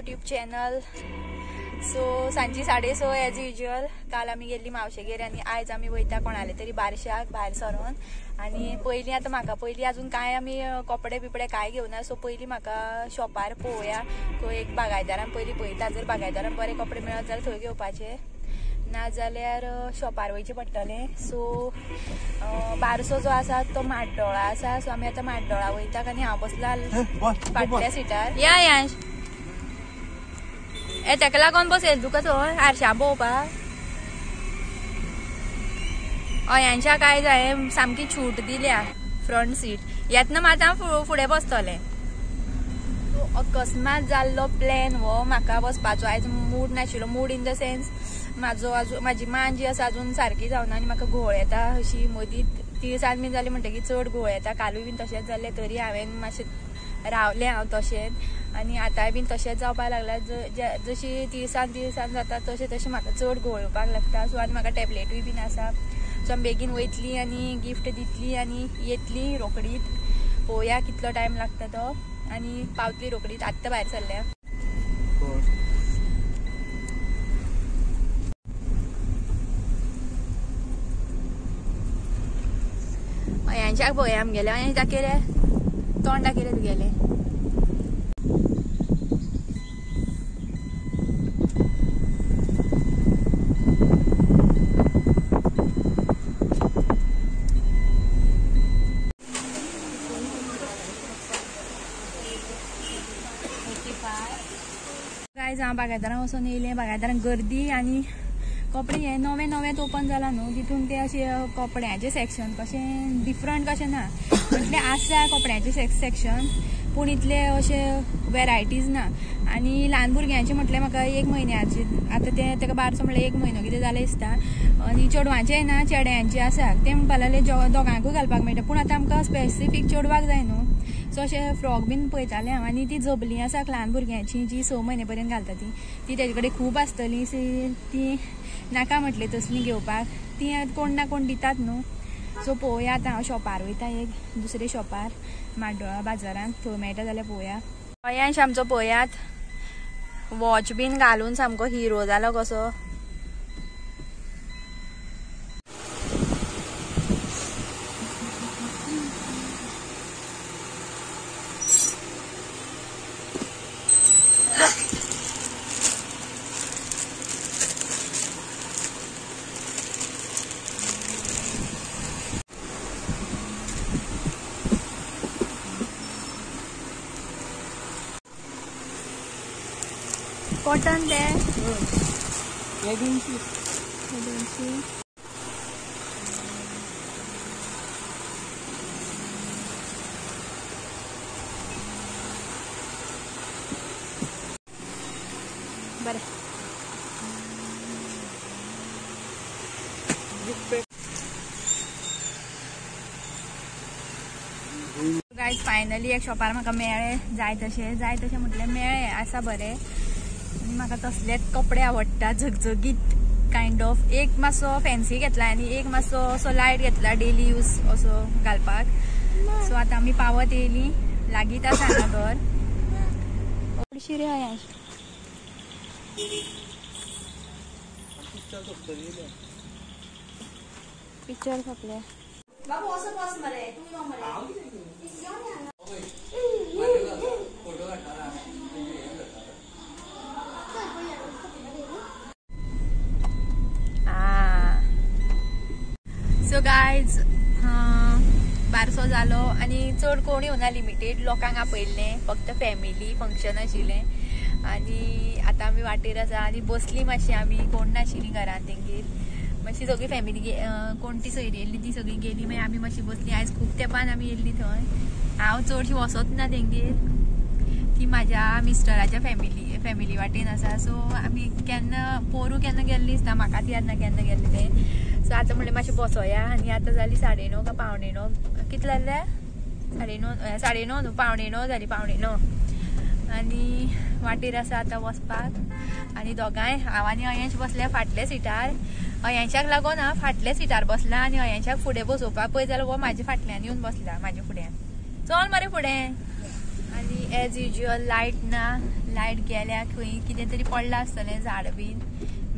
YouTube channel. So सांजी 6:30 as usual. काल आमी गेल्ली मावशेगेर आनी आयज आमी वयता कोणाले तरी बारशाक भायर सरोन. आनी पयलीं आतां म्हाका पयलीं अजून कांय आमी कपडे बिपडे कांय घेवना. सो पयलीं म्हाका शॉपार पळोवया खंय एक बागायदारान पयलीं पळयता. जर बागायदारान बरे कपडे मेळत जाल्यार थंय घेवपाचे, ना जाल्यार शॉपार वयचें पडटलें. सो बारसो जो आसा तो म्हाड्डोळा आसा. सो आमी आतां म्हाड्डोळा वयता आनी हांव बसला फाटल्या सिटार. या यांश ए तेका लागून बसयला तुका थंय आरशा पळोवपाक. अयांशा काय जाय सामकी छूट दिल्या फ्रंट सीट. येतना मात हांव फुडें बसतलें. सो अकस्मात जाल्लो प्लॅन हो म्हाका बसपाचो. आयज मूड नाशिल्लो. मूड इन द सेन्स म्हाजी मान जी आसा अजून सारकी जावना आनी म्हाका घुंवळ येता अशी मदींच. तिळसांज बीन जाली म्हणटकीर चड घुंवळ येता. कालूय बीन तशेंच जाल्लें तरी हांवें मातशें रावलें हांव तशेंच. आनी आतांय बीन तशेंच जावपाक लागला. जशी तिळसांज जाता तशें म्हाका चड घुंवळ येवपाक लागता. सो आनी म्हाका टॅबलेटूय बीन आसा. सो आमी बेगीन वयतली आनी गिफ्ट दितली आनी येतली रोकडीत. पळोवया कितलो टायम लागता तो. आनी पावतली रोकडीत. आत्तां भायर सरल्या. अयांशाक पळोवया आमगेले. अयांश दाखयले तोंड दाखयले तुगेले. गायज हांव बागायदारां वचून येयलें. बागायदारान गर्दी आनी कपडे हे नवे नवेच ओपन जाला न्हू. तितून ते अशे कपड्याचे सेक्शन कशें डिफरंट कशें ना. म्हटलें आसा कपड्याचे सेक्शन पूण इतले अशे वेरायटीज ना. आनी ल्हान भुरग्यांचे म्हटलें म्हाका 1 म्हयन्याचे आतां तेका बारसो म्हणल्यार 1 म्हयनो कितें जालें दिसता. आनी चेडवांचे ना चेड्यांचे आसा. ते म्हणपा लागले दोगांकूय घालपाक मेळटा. पूण आतां आमकां स्पेसिफीक चेडवाक जाय न्हू. सो अशें फ्रॉक बीन पळयतालें हांव. आनी ती झबलीं आसा ल्हान भुरग्यांची जी 6 म्हयने पर्यंत घालता ती तेजे कडेन खूब आसतली. ती नाका म्हटली तसली घेवपाक. ती कोण ना कोण दितात न्हू. सो पळोवया आतां. हांव शॉपार वयता एक दुसरे शॉपार म्हाड्डोळा बाजारांत. थंय मेळटा जाल्यार पळोवया. अयांश आमचो पळयात वॉच बीन घालून सामको हिरो जालो कसो. कॉटन ते 250 बरें. गायज फायनली एक शॉपार म्हाका मेळ्ळे जाय तशें म्हटलें मेळ्ळे आसा बरें. आनी म्हाका तसलेच कपडे आवडटा झगझगीत कायंड ऑफ. एक मातसो फॅन्सी घेतला आनी एक मातसो असो लायट घेतला डेली यूज असो घालपाक. सो आतां आमी पावत येयली. लागींच आसा हांगा घर. ओडशी रे अयांश. पिक्चर सोंपले. सो गायज बारसो जालो आनी चड कोण येवना. लिमिटेड लोकांक आपयल्लें. फक्त फॅमिली फंक्शन आशिल्लें. आनी आतां आमी वाटेर आसा आनी बसली मातशी आमी. कोण नाशिल्लीं घरान तेंगेर. मातशी सगळी फॅमिली कोण ती सोयरी येयल्ली ती सगळी गेली. मागीर आमी मातशी बसली. आयज खूब तेंपान आमी येयल्ली थंय. हांव चडशी वचत ना तेंगेर. ती म्हाज्या मिस्टराच्या फॅमिली वाटेन आसा. सो आमी केन्ना पोरू केन्ना गेल्ली दिसता. म्हाकाच याद ना केन्ना गेल्लें तें. सो आतां म्हणलें मातशें बसोया. आनी आतां जाली 9:30 काय 9:15. कितले जाले 9:30 न्हू 9:15 जाली 9:15. आनी वाटेर आसा आतां वचपाक. आनी दोगांय हांव आनी अयांश बसल्या फाटल्या सिटार. अयांशाक लागून हांव फाटल्या सिटार बसला आनी अयांशाक फुडें बसोवपाक पळय जाल्यार हो म्हाज्या फाटल्यान येवन बसला म्हाज्या फुड्यान. चल मरे फुडें. आनी एज युजल लायट ना, लायट गेल्या खंय कितें तरी पडलां आसतलें झाड बीन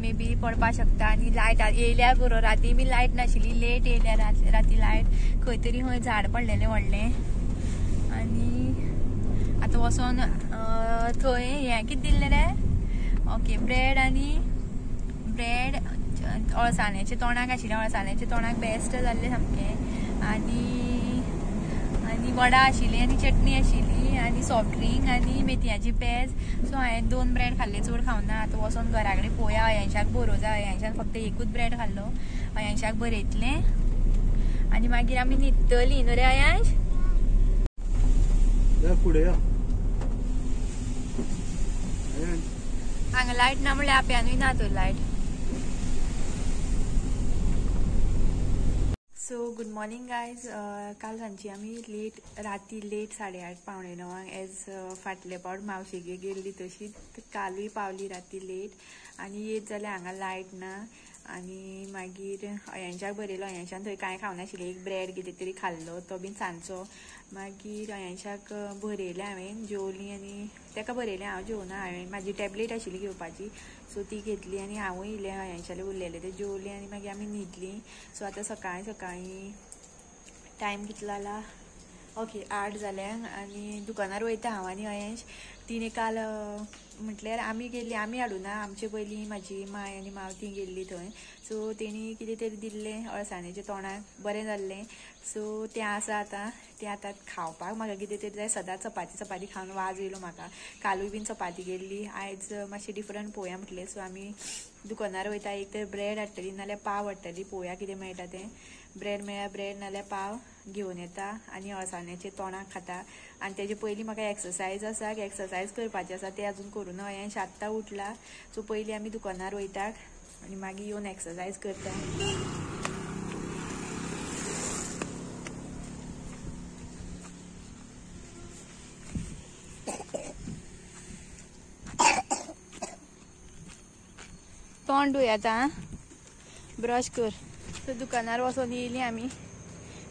मे बी पडपाक शकता. आनी लायट येयल्यार बरो, राती बी लायट नाशिल्ली, लेट येयल्या राती लायट, खंय तरी खंय झाड पडलेलें व्हडलें. आनी आतां वचोन थंय हें कितें दिल्लें रे, ओके ब्रेड आनी ब्रेड अळसाण्याचें तोंडाक आशिल्लें, अळसाण्याचें तोंडाक बेस्ट जाल्लें सामकें. आनी वडा आशिल्ली आनी चटणी आशिल्ली आनी सॉफ्ट ड्रिंक आनी मेथयाची पेज. सो हांवें 2 ब्रेड खाल्ले, चड खावना. आतां वचोन घरा कडेन पळोवया, अयांशाक बरो जाय. अयांशान फक्त एकूच ब्रेड खाल्लो, अयांशाक बरयतलें आनी मागीर आमी न्हिदतलीं न्हू रे अयांश. हांगा लायट ना म्हणल्यार आप्यानूय ना तर light. So good morning guys. काल सांजची आमी राती लेट 8:30 पावणे 9 एज फाटले पावट मावशेगेर गेल्ली तशीच कालूय पावली राती लेट. आनी येत जाल्यार हांगा लायट ना. आनी मागीर अयांशाक बरयलो, अयांशान थंय कांय खावनाशिल्लें, एक ब्रेड कितें तरी खाल्लो तो बीन सांजचो. मागीर अयांशाक बरयलें हांवें, जेवली आनी ताका बरयलें, हांव जेवना. हांवें म्हाजी टॅबलेट आशिल्ली घेवपाची सो ती घेतली आनी हांवूय इल्लें अयांशालें उरलेलें तें जेवलें आनी मागीर आमी न्हिदलीं. सो आतां सकाळीं टायम कितलो जाला, ओके 8 जाल्यां आनी दुकानार वयता हांव आनी अयांश. तिणें काल म्हटल्यार आमी गेल्ली, आमी हाडुना, आमचे पयलीं म्हाजी माय आनी माव ती गेल्ली थंय. सो तेणी कितें तरी दिल्लें अळसाण्याचें तोंडाक, बरें जाल्लें. सो तें आसा आतां, तें आतां खावपाक म्हाका कितें तरी जाय. सदांच चपाती खावन वाज येयलो म्हाका. कालूय बीन चपाती गेल्ली, आयज मातशें डिफरंट पळोवया म्हटलें. सो आमी दुकानार वयता, एक तर ब्रेड हाडटलीं नाल्यार पाव हाडटलीं, पळोवया कितें मेळटा तें. ब्रेड मेळ्ळ्यार ब्रेड नाल्यार पाव घेवन येता आनी अळसाण्याचें तोंडाक खाता. आनी तेजे पयलीं म्हाका एक्सरसायज आसा, एक्सरसायज करपाचें आसा, तें आजून करूना. अयांश आत्तां उठला. सो पयलीं आमी दुकानार वयतात आनी मागीर येवन एक्सरसायज करता. तोंड धुय आतां, ब्रश कर. सो दुकानार वचोन येयलीं आमी,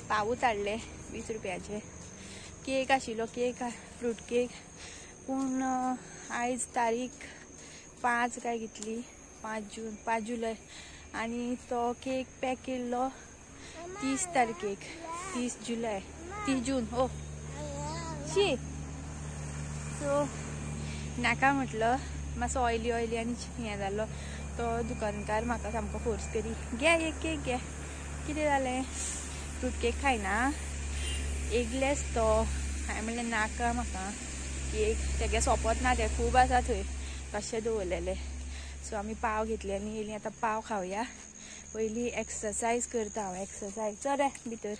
पावूच हाडले 20 रुपयाचे. केक आशिल्लो, केक फ्रूट केक, पूण आयज तारीख 5 काय कितली, 5 जुलय आनी तो केक पॅक केल्लो 30 तारखेक, 30 जुलय, 30 जून. Oh she. सो नाका म्हटलं, मातसो ऑयली आनी हें जाल्लो. तो दुकानकार म्हाका सामको फोर्स करी, घे एक केक घे. कितें जालें, फ्रूट केक खायना, एकलेच तो. हांवें म्हणलें नाका म्हाका केक, तेगे सोंपत ना, तें खूब आसा थंय तशें दवरलेलें. सो आमी पाव घेतले आनी येयलीं. आतां पाव खावया, पयलीं एक्सरसायज करता हांव. एक्सरसायज चल रे भितर.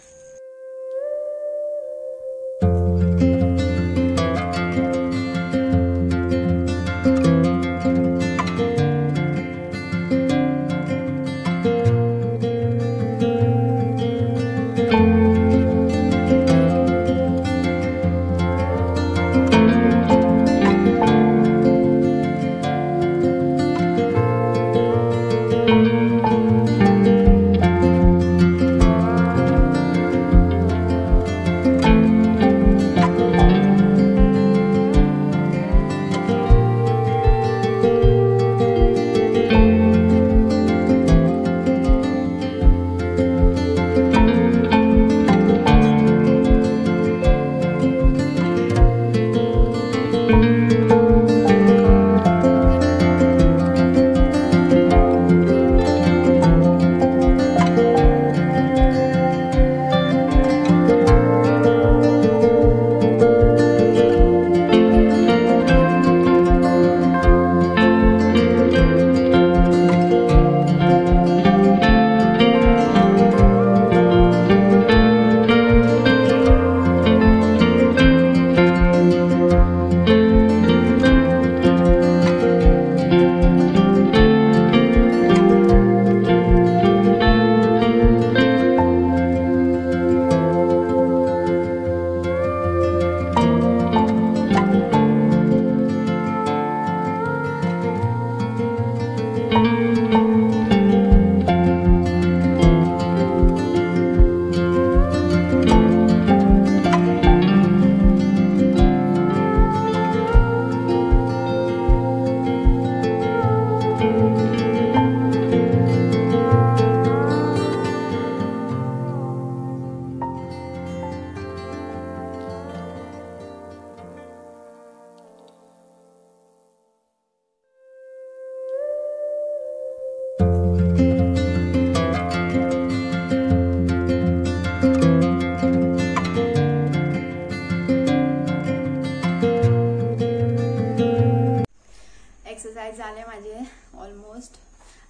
आयज जालें म्हाजें ऑलमोस्ट.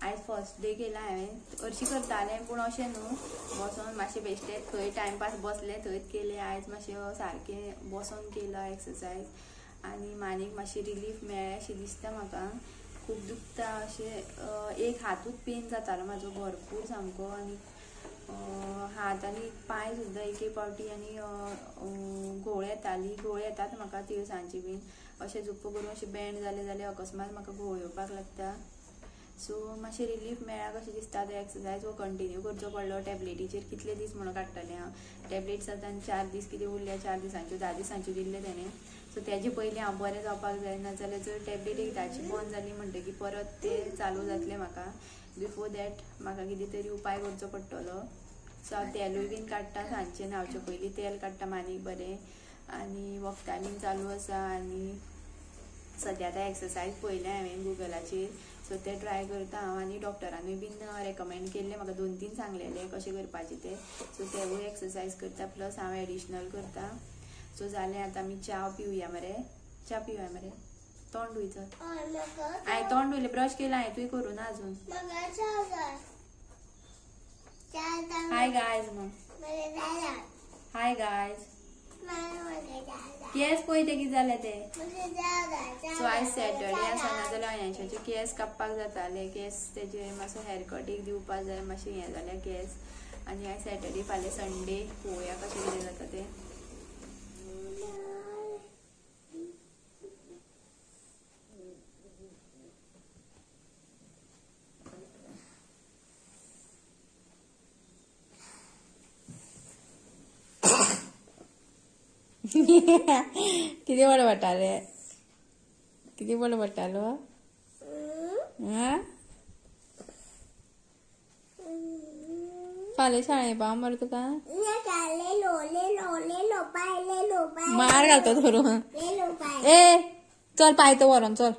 आयज फर्स्ट डे केला हांवें. हरशीं करतालें पूण अशें न्हू बसून मातशें बेश्टें थंय टायमपास बसलें थंयच केलें. आयज मातशें सारकें बसून केला एक्सरसायज आनी मानेक मातशी रिलीफ मेळ्ळें अशें दिसता म्हाका. खूब दुखता अशें. एक हातूच पेन जातालो म्हाजो भरपूर सामको आनी हात आनी पांय सुद्दां एक एक फावटी आनी घोळ येतात म्हाका तिळसांची बीन. अशें झुप्प करून अशें बँड जालें जाल्यार अकस्मात म्हाका घोळ येवपाक लागता. सो मातशें रिलीफ मेळ्ळा कशें दिसता. तो एक्सरसायज हो कंटिन्यू करचो पडलो. टॅबलेटीचेर कितले दीस म्हणून काडटलें हांव. टॅबलेट्स आतां 4 दीस कितें उरल्या, 4 दिसांच्यो 10 दिसांच्यो दिल्ले तेणें. सो तेजे पयलीं हांव बरें जावपाक जाय. नाजाल्यार जर टॅबलेट एकदांची बंद जाली म्हणटकीर परत तें चालू जातलें म्हाका. बिफोर दॅट म्हाका कितें तरी उपाय करचो पडटलो. सो हांव तेलूय बीन काडटा सांजचें न्हांवचे पयलीं. तेल काडटा मानेक बरें आनी वखदां बीन चालू आसा. आनी सद्या आतां एक्सरसायज पळयलें हांवें गुगलाचेर. सो ते ट्राय करता हांव. आनी डॉक्टरानूय बीन रेकमेंड केल्लें म्हाका 2-3 सांगलेलें कशें करपाचें तें. सो तेवूय एक्सरसायज करता प्लस हांव एडिशनल करता. सो जालें आतां आमी च्या पिवया मरे. च्या पिवया मरे. तोंड धुय चल. हांवें तोंड धुयलें, ब्रश केला हांवें, तुवें करूं ना अजून. हाय गायज मग. Hi guys. केस पळय ते कितें जालें ते. सो आयज सॅटर्डे आसा नाजाल्यार अयांशाचे केस कापपाक जाताले. केस तेजे मातसो हेअर कट एक दिवपाक जाय. मातशें हें जालें केस. आनी आयज सॅटर्डे फाल्यां संडे. पळोवया कशें कितें जाता तें. किती बरं पडटाले. किती बरं पडटालो. फाल्यां शाळें पाव मरे तुका. मार घालतो धरून. ए चल पायतो व्हरोन चल.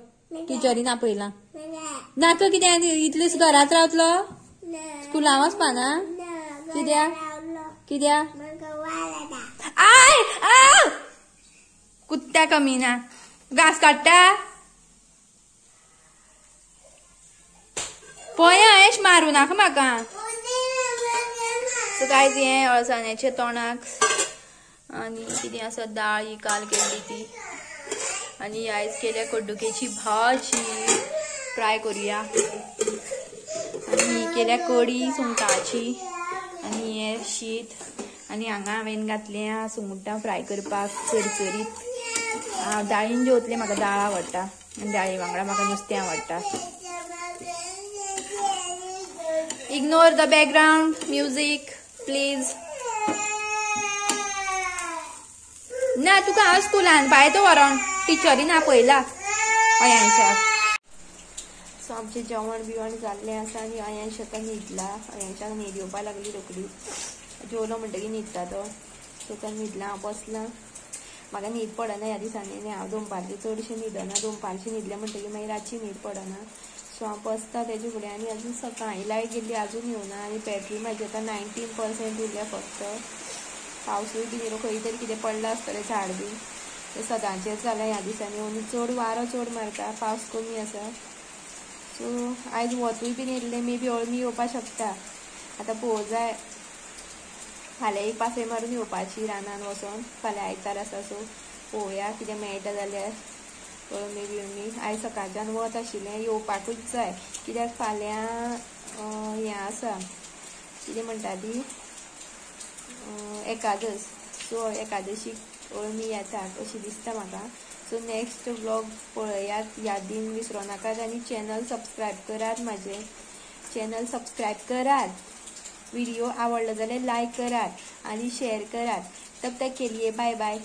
टिचरीन आपयलां ना. तो कितें इतले घरांत रावतलो. स्कुलां वचपाना. कित्याक आय कुत्त्या कमी ना. घास काडटा पळय. हांवें मारूं नाका म्हाका. सो कांयच हें अळसाण्याचे तोंडाक आनी कितें आसा दाळ ही काल केल्ली ती. आनी आयज केल्या कड्डुकेची भाजी. ट्राय करुया. आनी ही केल्या कडी सुंगटाची. आनी हें शीत. आनी हांगा हांवें घातलें सुंगटां फ्राय करपाक चरचरीत. हांव दाळीन जेवतलें. म्हाका दाळ आवडटा आनी दाळी वांगडा म्हाका नुस्तें आवडटा. Ignore the background music please. ना तुका हांव स्कुलान पायतो व्हरोन. टिचरीन आपयला अयांशाक. सो आमचें जेवण बिवण जाल्लें आसा आनी अयांश आतां न्हिदला. अयांशाक न्हीद येवपाक लागली रोखडी. जेवलो म्हणटकीर न्हिदता तो. सो तो न्हिदला हांव बसलां. म्हाका न्हीद पडना ह्या दिसांनी आनी हांव दनपारचें चडशें न्हिदना. दनपारचें न्हिदलें म्हणटकीर मागीर रातची न्हीद पडना. सो हांव बसता तेजे फुडें. आनी अजून सकाळीं लायट गेल्ली अजून येवना. आनी बॅटरी म्हाजी आतां 19% उरल्या फक्त. पावसूय बी येयलो. खंय तरी कितें पडलां आसतलें झाड बी. तें सदांचेंच जालां ह्या दिसांनी. आनी चड वारो चड मारता. पावस कमी आसा. सो आयज वतूय बीन येयल्लें. मे बी अळमी येवपाक शकता. आतां पळोवं जाय. फाल्यां एक पासय मारून येवपाची रानान वचोन. फाल्यां आयतार आसा सो पळोवया कितें मेळटा जाल्यार अळमी बिळमी. आयज सकाळच्यान वत आशिल्लें. येवपाकूच जाय कित्याक फाल्यां हें आसा कितें म्हणटा ती एकादस. सो एकादशीक अळमी येतात अशी दिसता म्हाका. सो नेक्स्ट व्लॉग पळयात. यादीन विसरो नाकात. आनी चॅनल सबस्क्रायब करात. म्हाजें चॅनल सबस्क्रायब करात. वीडियो आवडलो जाल्यार लायक करात आनी शेअर करात. तब तक के लिए बाय बाय.